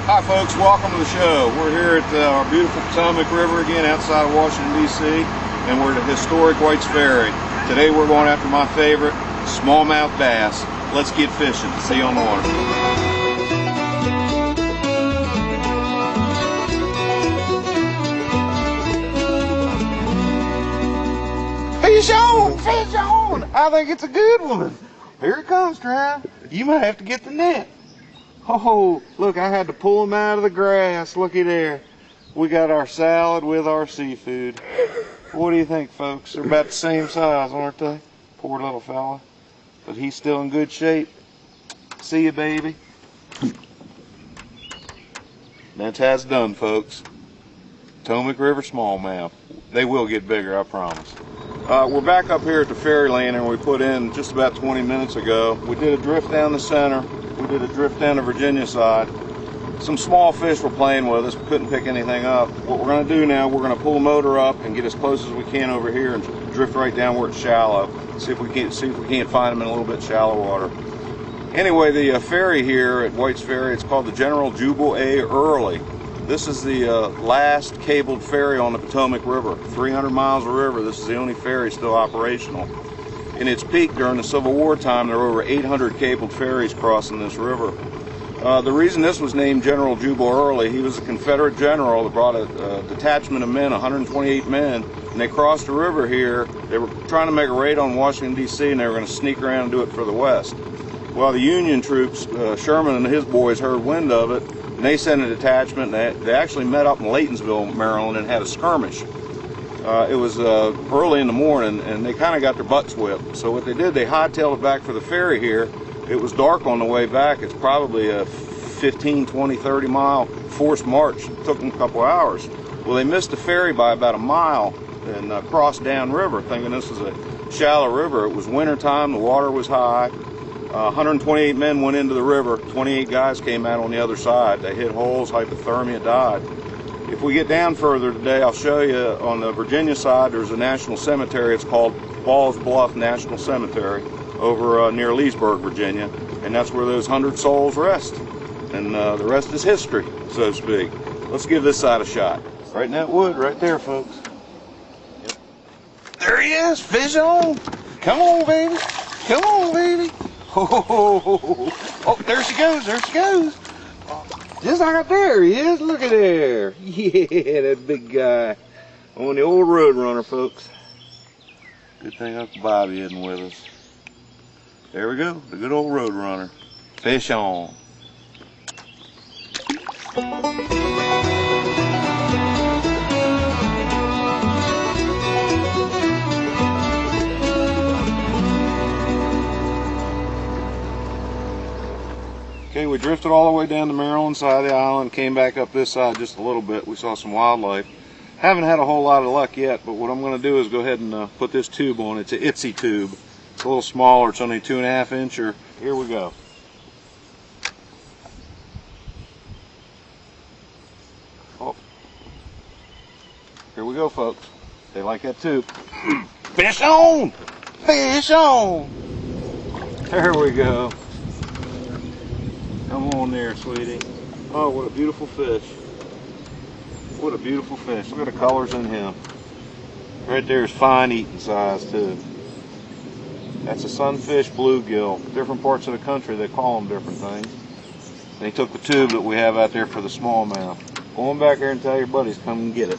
Hi folks, welcome to the show. We're here at our beautiful Potomac River again outside of Washington, D.C. and we're at the historic White's Ferry. Today we're going after my favorite, smallmouth bass. Let's get fishing. See you on the water. Fish on! Fish on! I think it's a good one. Here it comes, Trav. You might have to get the net. Oh, look, I had to pull them out of the grass. Looky there. We got our salad with our seafood. What do you think, folks? They're about the same size, aren't they? Poor little fella. But he's still in good shape. See you, baby. That's how it's done, folks. Potomac River smallmouth. They will get bigger, I promise. We're back up here at the ferry landing we put in just about 20 minutes ago. We did a drift down the center. We did a drift down the Virginia side. Some small fish were playing with us. We couldn't pick anything up. What we're going to do now, we're going to pull the motor up and get as close as we can over here and drift right down where it's shallow. See if we can't find them in a little bit shallow water. Anyway, the ferry here at White's Ferry, it's called the General Jubal A. Early. This is the last cabled ferry on the Potomac River. 300 miles of river. This is the only ferry still operational. In its peak during the Civil War time, there were over 800 cabled ferries crossing this river. The reason this was named General Jubal Early, he was a Confederate general that brought a detachment of men, 128 men, and they crossed the river here. They were trying to make a raid on Washington, D.C., and they were going to sneak around and do it for the West. Well, the Union troops, Sherman and his boys, heard wind of it, and they sent a detachment. They actually met up in Laytonsville, Maryland, and had a skirmish. It was early in the morning, and they kind of got their butts whipped. So what they did, they hightailed it back for the ferry here. It was dark on the way back. It's probably a 15, 20, 30 mile forced march. It took them a couple hours. Well, they missed the ferry by about a mile and crossed downriver, thinking this was a shallow river. It was winter time, the water was high. 128 men went into the river. 28 guys came out on the other side. They hit holes, hypothermia, died. If we get down further today, I'll show you on the Virginia side, there's a national cemetery. It's called Balls Bluff National Cemetery over near Leesburg, Virginia. And that's where those 100 souls rest. And the rest is history, so to speak. Let's give this side a shot. Right in that wood, right there, folks. Yep. There he is, fish on. Come on, baby. Come on, baby. Oh, there she goes, there she goes. Just like up there he is, look at there. Yeah, that big guy on the old road runner, folks. Good thing Uncle Bobby isn't with us. There we go, the good old road runner. Fish on. Okay, we drifted all the way down the Maryland side of the island, came back up this side just a little bit. We saw some wildlife. Haven't had a whole lot of luck yet, but what I'm going to do is go ahead and put this tube on. It's an Itsy tube. It's a little smaller. It's only 2.5 incher. Here we go. Oh. Here we go, folks. They like that tube. Fish on! Fish on! There we go. Come on there, sweetie. Oh, what a beautiful fish. What a beautiful fish. Look at the colors in him. Right there is fine eating size, too. That's a sunfish bluegill. Different parts of the country, they call them different things. And he took the tube that we have out there for the smallmouth. Go on back there and tell your buddies, come and get it.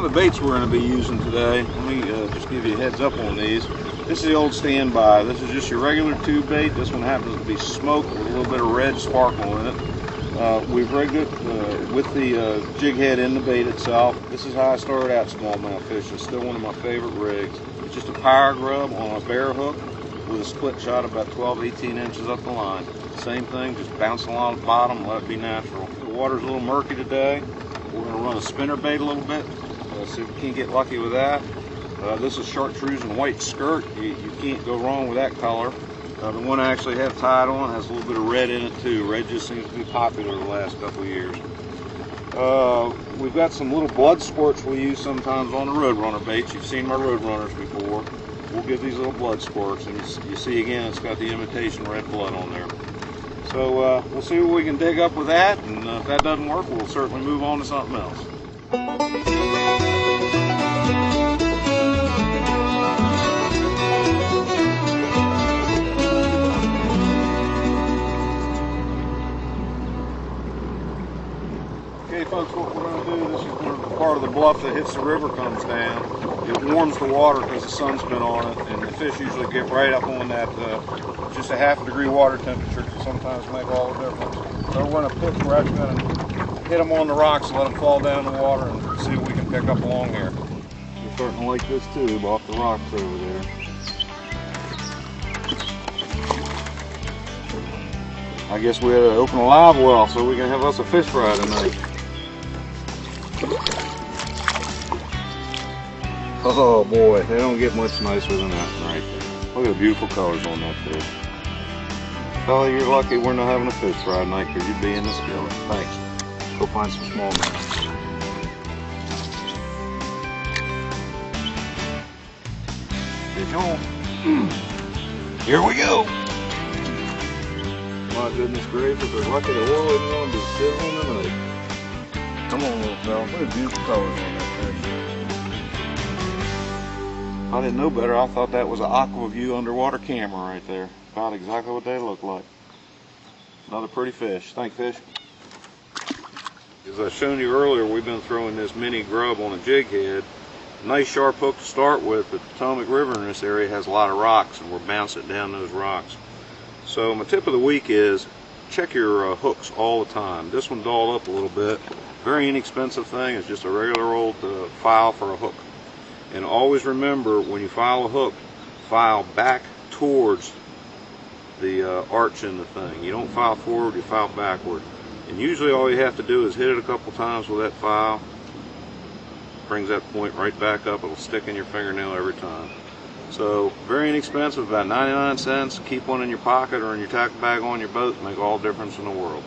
The baits we're going to be using today, let me just give you a heads up on these. This is the old standby. This is just your regular tube bait. This one happens to be smoked with a little bit of red sparkle in it. We've rigged it with the jig head in the bait itself. This is how I started out smallmouth fishing. It's still one of my favorite rigs. It's just a power grub on a bare hook with a split shot about 12-18 inches up the line. Same thing, just bounce along the bottom, let it be natural. The water's a little murky today. We're going to to run a spinner bait a little bit. See if we can't get lucky with that. This is chartreuse and white skirt. You can't go wrong with that color. The one I actually have tied on has a little bit of red in it too. Red just seems to be popular the last couple of years. We've got some little blood squirts we use sometimes on the Roadrunner baits. You've seen my Roadrunners before. We'll give these little blood squirts, and you see again it's got the imitation red blood on there. So we'll see what we can dig up with that, and if that doesn't work, we'll certainly move on to something else. Okay folks, what we're going to do, this is where the part of the bluff that hits the river comes down. It warms the water because the sun's been on it, and the fish usually get right up on that just a ½ degree water temperature can sometimes make all the difference. So we're going to pick, we're actually going to hit them on the rocks and let them fall down in the water and see what we can pick up along here. We're starting to like this tube off the rocks over there. I guess we had to open a live well so we can have us a fish fry tonight. Oh boy, they don't get much nicer than that right there. Look at the beautiful colors on that fish. Oh, you're lucky we're not having a fish fry tonight because you'd be in the skillet. Thanks. Go find some smallmouth. Fish on. Here we go. My goodness gracious, they're lucky the oil isn't going to be sizzling tonight. Come on, little fella. Look at the beautiful colors on that fish. I didn't know better. I thought that was an aqua view underwater camera right there. About exactly what they look like. Another pretty fish. Thank fish. As I shown you earlier, we've been throwing this mini grub on a jig head. Nice sharp hook to start with, but the Potomac River in this area has a lot of rocks, and we're bouncing down those rocks. So my tip of the week is check your hooks all the time. This one dulled up a little bit. Very inexpensive thing. It's just a regular old file for a hook. And always remember, when you file a hook, file back towards the arch in the thing. You don't file forward, you file backward. And usually all you have to do is hit it a couple times with that file. Brings that point right back up. It'll stick in your fingernail every time. So very inexpensive, about 99 cents. Keep one in your pocket or in your tackle bag on your boat. Make all the difference in the world.